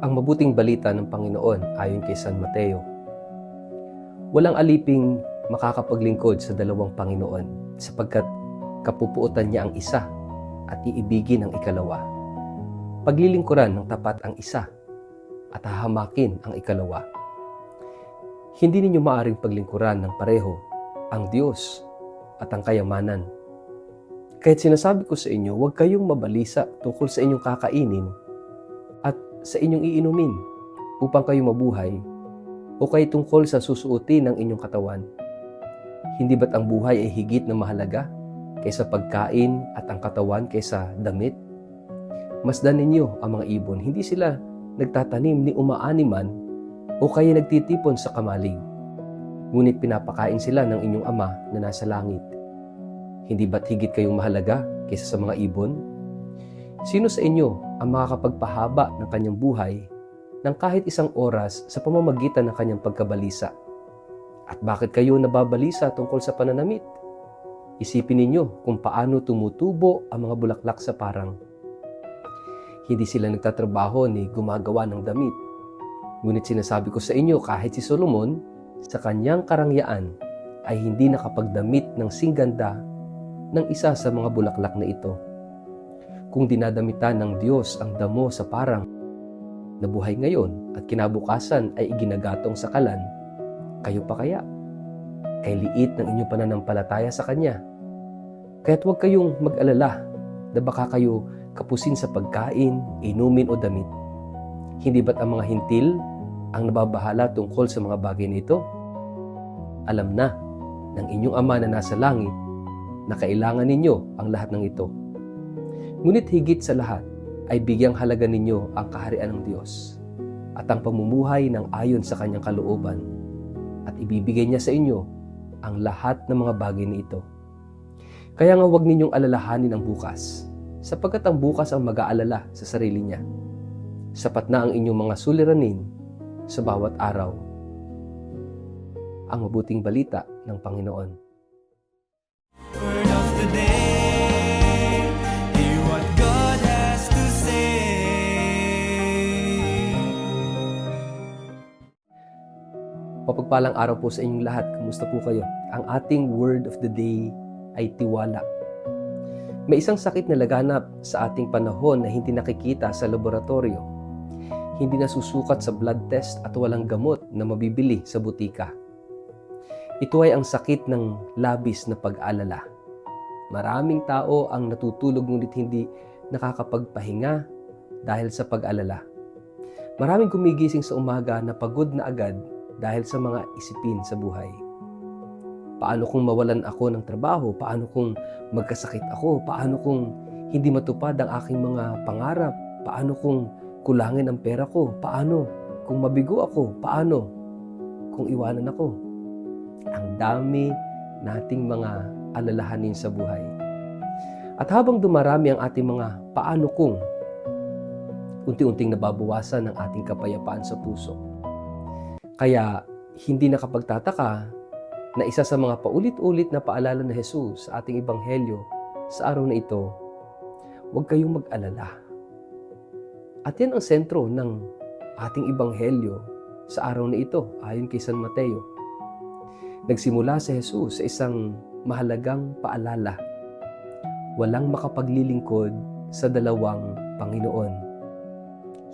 Ang mabuting balita ng Panginoon ayon kay San Mateo. Walang aliping makakapaglingkod sa dalawang Panginoon sapagkat kapupuotan niya ang isa at iibigin ang ikalawa. Paglilingkuran ng tapat ang isa at hahamakin ang ikalawa. Hindi ninyo maaring paglingkuran ng pareho ang Diyos at ang kayamanan. Kahit sinasabi ko sa inyo, huwag kayong mabalisa tungkol sa inyong kakainin at sa inyong iinumin upang kayo mabuhay o kay tungkol sa susuotin ng inyong katawan. Hindi ba't ang buhay ay higit na mahalaga kaysa pagkain at ang katawan kaysa damit? Masdan ninyo ang mga ibon, hindi sila nagtatanim ni umaani man o kaya nagtitipon sa kamalig. Ngunit pinapakain sila ng inyong Ama na nasa langit. Hindi ba't higit kayong mahalaga kaysa sa mga ibon? Sino sa inyo ang makakapagpahaba ng kanyang buhay ng kahit isang oras sa pamamagitan ng kanyang pagkabalisa? At bakit kayo nababalisa tungkol sa pananamit? Isipin ninyo kung paano tumutubo ang mga bulaklak sa parang. Hindi sila nagtatrabaho ni gumagawa ng damit. Ngunit sinasabi ko sa inyo, kahit si Solomon, sa kanyang karangyaan, ay hindi nakapagdamit ng singganda ng isa sa mga bulaklak na ito. Kung dinadamitan ng Diyos ang damo sa parang na buhay ngayon at kinabukasan ay iginagatong sa kalan, kayo pa kaya? Kay liit ng inyong pananampalataya sa Kanya. Kaya't huwag kayong mag-alala na baka kayo kapusin sa pagkain, inumin o damit. Hindi ba't ang mga hintil ang nababahala tungkol sa mga bagay nito? Alam na ng inyong Ama na nasa langit na kailangan ninyo ang lahat ng ito. Ngunit higit sa lahat ay bigyang halaga ninyo ang kaharian ng Diyos at ang pamumuhay ng ayon sa Kanyang kalooban at ibibigay niya sa inyo ang lahat ng mga bagay na ito. Kaya nga huwag ninyong alalahanin ang bukas sapagkat ang bukas ang mag-aalala sa sarili niya. Sapat na ang inyong mga suliranin sa bawat araw. Ang mabuting balita ng Panginoon. Word of the day, hear what God has to say. Mapagpalang araw po sa inyong lahat. Kumusta po kayo? Ang ating word of the day ay tiwala. May isang sakit na laganap sa ating panahon na hindi nakikita sa laboratorio. Hindi nasusukat sa blood test at walang gamot na mabibili sa butika. Ito ay ang sakit ng labis na pag-alala. Maraming tao ang natutulog ngunit hindi nakakapagpahinga dahil sa pag-alala. Maraming gumigising sa umaga na pagod na agad dahil sa mga isipin sa buhay. Paano kung mawalan ako ng trabaho? Paano kung magkasakit ako? Paano kung hindi matupad ang aking mga pangarap? Paano kung kulangin ang pera ko? Paano kung mabigo ako? Paano kung iwanan ako? Ang dami nating mga alalahanin sa buhay. At habang dumarami ang ating mga paano kung, unti-unting nababawasan ang ating kapayapaan sa puso. Kaya hindi nakapagtataka na isa sa mga paulit-ulit na paalala na Jesus sa ating ebanghelyo sa araw na ito, huwag kayong mag-alala. At yan ang sentro ng ating ebanghelyo sa araw na ito ayon kay San Mateo. Nagsimula si Jesus sa isang mahalagang paalala. Walang makapaglilingkod sa dalawang Panginoon.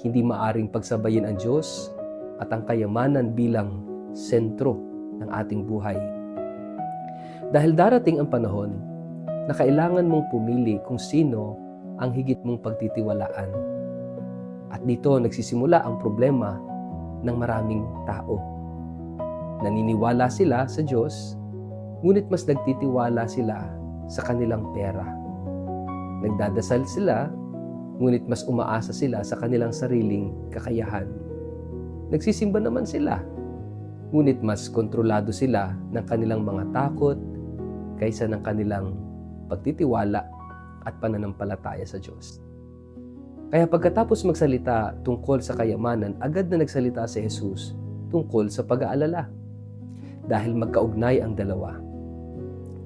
Hindi maaring pagsabayin ang Diyos at ang kayamanan bilang sentro ng ating buhay. Dahil darating ang panahon na kailangan mong pumili kung sino ang higit mong pagtitiwalaan. At dito nagsisimula ang problema ng maraming tao. Naniniwala sila sa Diyos, ngunit mas nagtitiwala sila sa kanilang pera. Nagdadasal sila, ngunit mas umaasa sila sa kanilang sariling kakayahan. Nagsisimba naman sila, ngunit mas kontrolado sila ng kanilang mga takot kaysa ng kanilang pagtitiwala at pananampalataya sa Diyos. Kaya pagkatapos magsalita tungkol sa kayamanan, agad na nagsalita si Jesus tungkol sa pag-aalala. Dahil magkaugnay ang dalawa.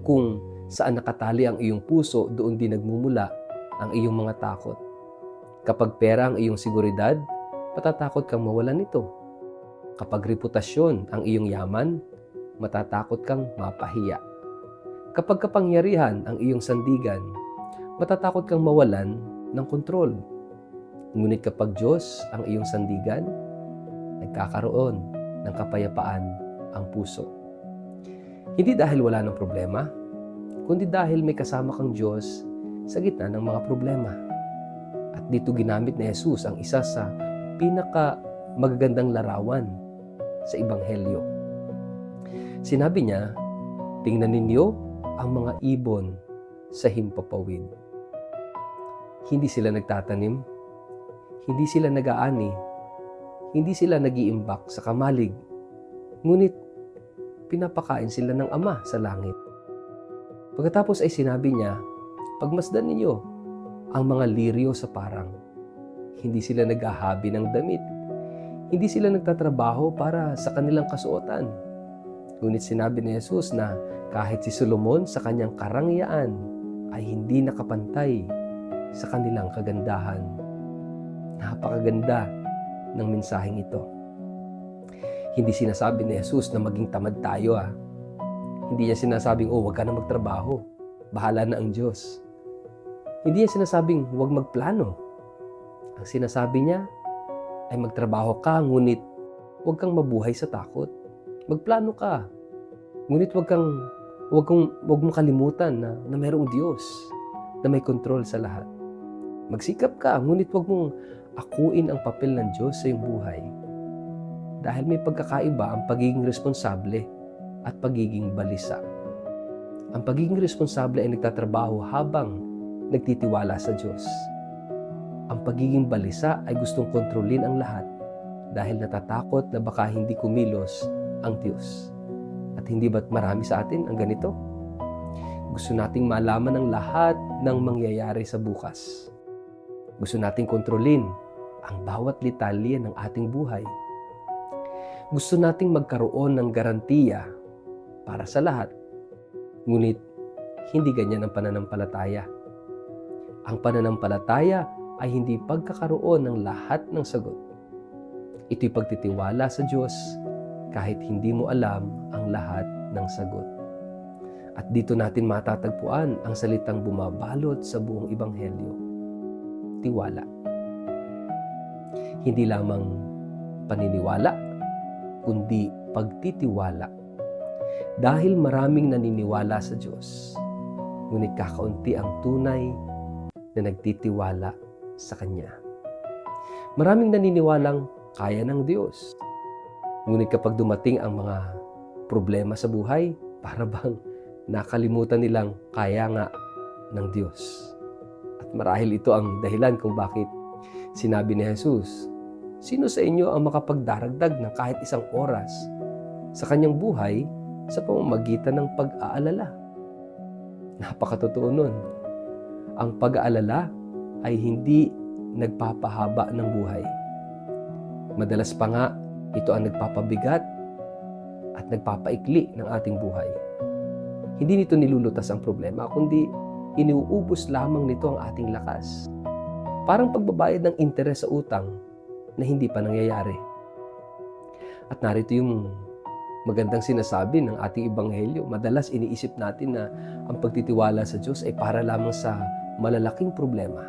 Kung saan nakatali ang iyong puso, doon din nagmumula ang iyong mga takot. Kapag pera ang iyong seguridad, matatakot kang mawalan nito. Kapag reputasyon ang iyong yaman, matatakot kang mapahiya. Kapag kapangyarihan ang iyong sandigan, matatakot kang mawalan ng kontrol. Ngunit kapag Diyos ang iyong sandigan, nagkakaroon ng kapayapaan ang puso. Hindi dahil wala ng problema, kundi dahil may kasama kang Diyos sa gitna ng mga problema. At dito ginamit ni Jesus ang isa sa magagandang larawan sa Ebanghelyo. Sinabi niya, tingnan ninyo ang mga ibon sa himpapawid. Hindi sila nagtatanim, hindi sila nag-aani, hindi sila nag-iimbak sa kamalig, ngunit pinapakain sila ng Ama sa langit. Pagkatapos ay sinabi niya, pagmasdan ninyo ang mga liryo sa parang. Hindi sila naghahabi ng damit. Hindi sila nagtatrabaho para sa kanilang kasuotan. Ngunit sinabi ni Jesus na kahit si Solomon sa kanyang karangyaan ay hindi nakapantay sa kanilang kagandahan. Napakaganda ng mensaheng ito. Hindi sinasabi ni Jesus na maging tamad tayo. Hindi niya sinasabing, huwag ka na magtrabaho. Bahala na ang Diyos. Hindi niya sinasabing, huwag magplano. Ang sinasabi niya ay magtrabaho ka, ngunit huwag kang mabuhay sa takot. Magplano ka, ngunit huwag mong kalimutan na mayroong Diyos na may kontrol sa lahat. Magsikap ka, ngunit huwag mong akuin ang papel ng Diyos sa iyong buhay. Dahil may pagkakaiba ang pagiging responsable at pagiging balisa. Ang pagiging responsable ay nagtatrabaho habang nagtitiwala sa Diyos. Ang pagiging balisa ay gustong kontrolin ang lahat dahil natatakot na baka hindi kumilos ang Diyos. At hindi ba't marami sa atin ang ganito? Gusto nating malaman ang lahat ng mangyayari sa bukas. Gusto nating kontrolin ang bawat litalya ng ating buhay. Gusto nating magkaroon ng garantiya para sa lahat. Ngunit hindi ganyan ang pananampalataya. Ang pananampalataya ay hindi pagkakaroon ng lahat ng sagot. Ito'y pagtitiwala sa Diyos kahit hindi mo alam ang lahat ng sagot. At dito natin matatagpuan ang salitang bumabalot sa buong Ebanghelyo. Tiwala. Hindi lamang paniniwala, kundi pagtitiwala. Dahil maraming naniniwala sa Diyos, ngunit kakaunti ang tunay na nagtitiwala sa Kanya. Maraming naniniwalang kaya ng Diyos. Ngunit kapag dumating ang mga problema sa buhay, para bang nakalimutan nilang kaya nga ng Diyos. At marahil ito ang dahilan kung bakit sinabi ni Jesus, sino sa inyo ang makapagdaragdag ng kahit isang oras sa kanyang buhay sa pamamagitan ng pag-aalala? Napakatotoo nun. Ang pag-aalala ay hindi nagpapahaba ng buhay. Madalas pa nga, ito ang nagpapabigat at nagpapaikli ng ating buhay. Hindi nito nilulutas ang problema, kundi iniuubos lamang nito ang ating lakas. Parang pagbabayad ng interes sa utang na hindi pa nangyayari. At narito yung magandang sinasabi ng ating Ebanghelyo. Madalas iniisip natin na ang pagtitiwala sa Diyos ay para lamang sa malalaking problema.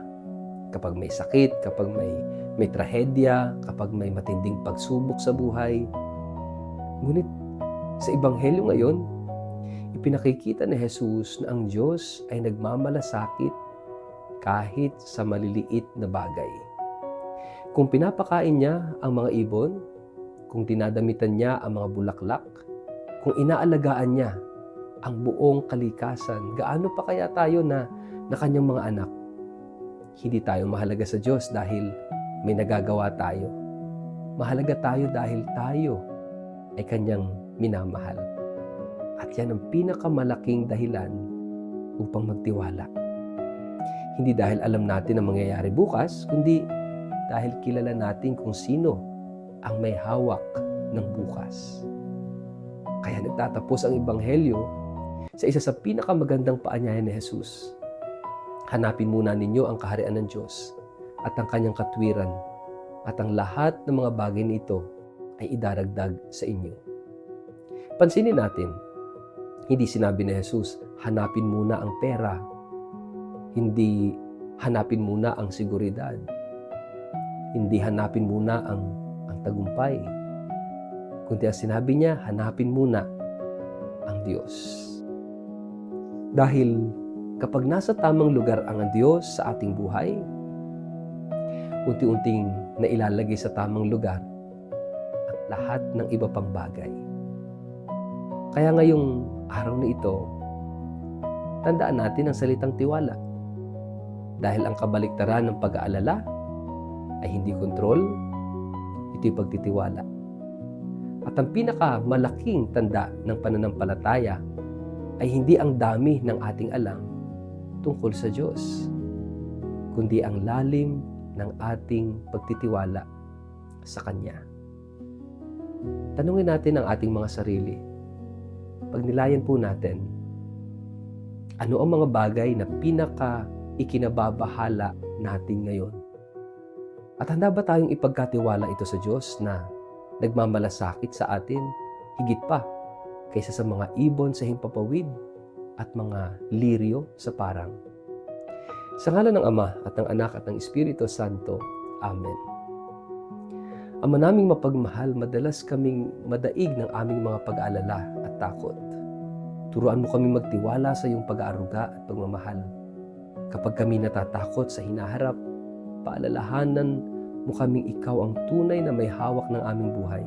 Kapag may sakit, kapag may trahedya, kapag may matinding pagsubok sa buhay. Ngunit sa Ebanghelyo ngayon, ipinakikita ni Jesus na ang Diyos ay nagmamalasakit kahit sa maliliit na bagay. Kung pinapakain niya ang mga ibon, kung dinadamitan niya ang mga bulaklak, kung inaalagaan niya ang buong kalikasan, gaano pa kaya tayo na kanyang mga anak? Hindi tayo mahalaga sa Diyos dahil may nagagawa tayo. Mahalaga tayo dahil tayo ay kanyang minamahal. At yan ang pinakamalaking dahilan upang magtiwala. Hindi dahil alam natin ang mangyayari bukas, kundi dahil kilala natin kung sino ang may hawak ng bukas. Kaya nagtatapos ang Ebanghelyo sa isa sa pinakamagandang paanyaya ni Jesus. Hanapin muna ninyo ang kaharian ng Diyos at ang kanyang katwiran, at ang lahat ng mga bagay nito ay idaragdag sa inyo. Pansinin natin, hindi sinabi ni Jesus, hanapin muna ang pera. Hindi hanapin muna ang seguridad. Hindi hanapin muna ang tagumpay. Kundi ang sinabi niya, hanapin muna ang Diyos. Dahil kapag nasa tamang lugar ang Diyos sa ating buhay, unti-unting nailalagay sa tamang lugar ang lahat ng iba pang bagay. Kaya ngayong araw na ito, tandaan natin ang salitang tiwala. Dahil ang kabaliktaran ng pag-aalala ay hindi kontrol, ito'y pagtitiwala. At ang pinakamalaking tanda ng pananampalataya ay hindi ang dami ng ating alam tungkol sa Diyos, kundi ang lalim ng ating pagtitiwala sa Kanya. Tanungin natin ang ating mga sarili. Pagnilayan po natin, ano ang mga bagay na ikinababahala natin ngayon? At handa ba tayong ipagkatiwala ito sa Diyos na nagmamalasakit sa atin higit pa kaysa sa mga ibon sa himpapawid at mga liryo sa parang? Sa ngalan ng Ama at ng Anak at ng Espiritu Santo. Amen. Ama naming mapagmahal, madalas kaming madaig ng aming mga pag-aalala at takot. Turuan mo kami magtiwala sa iyong pag-aaruga at pagmamahal. Kapag kami natatakot sa hinaharap, paalalahanan mo kaming ikaw ang tunay na may hawak ng aming buhay.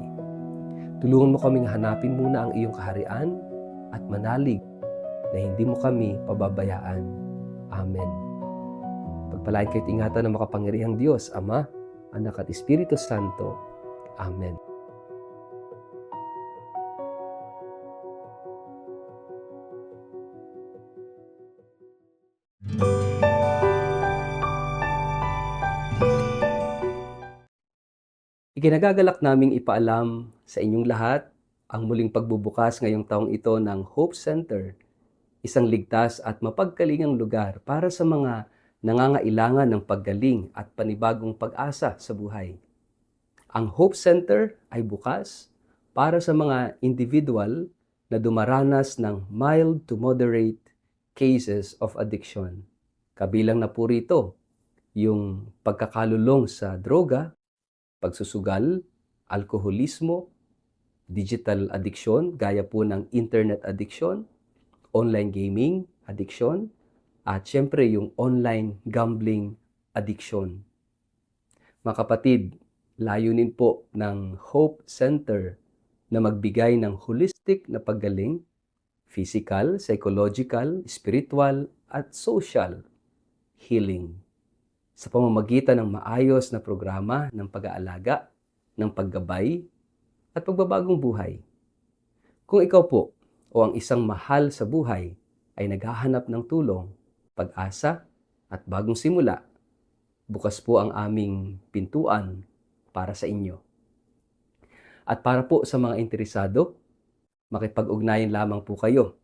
Tulungan mo kaming hanapin muna ang iyong kaharian at manalig na hindi mo kami pababayaan. Amen. Pagpalain kayo't ingatan ng makapangyarihang Diyos, Ama, Anak at Espiritu Santo. Amen. Ikinagagalak naming ipaalam sa inyong lahat ang muling pagbubukas ngayong taong ito ng Hope Center, isang ligtas at mapagkalingang lugar para sa mga nangangailangan ng paggaling at panibagong pag-asa sa buhay. Ang Hope Center ay bukas para sa mga individual na dumaranas ng mild to moderate cases of addiction. Kabilang na po rito yung pagkakalulong sa droga, pagsusugal, alkoholismo, digital addiction, gaya po ng internet addiction, online gaming addiction, at syempre yung online gambling addiction. Mga kapatid, layunin po ng Hope Center na magbigay ng holistic na paggaling, physical, psychological, spiritual, at social healing sa pamamagitan ng maayos na programa ng pag-aalaga, ng paggabay, at pagbabagong buhay. Kung ikaw po o ang isang mahal sa buhay ay naghahanap ng tulong, pag-asa, at bagong simula, bukas po ang aming pintuan para sa inyo. At para po sa mga interesado, makipag-ugnayan lamang po kayo.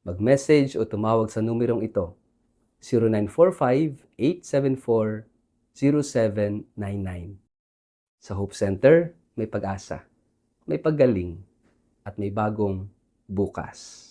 Mag-message o tumawag sa numerong ito, 0945-874-0799. Sa Hope Center, may pag-asa, may paggaling, at may bagong bukas.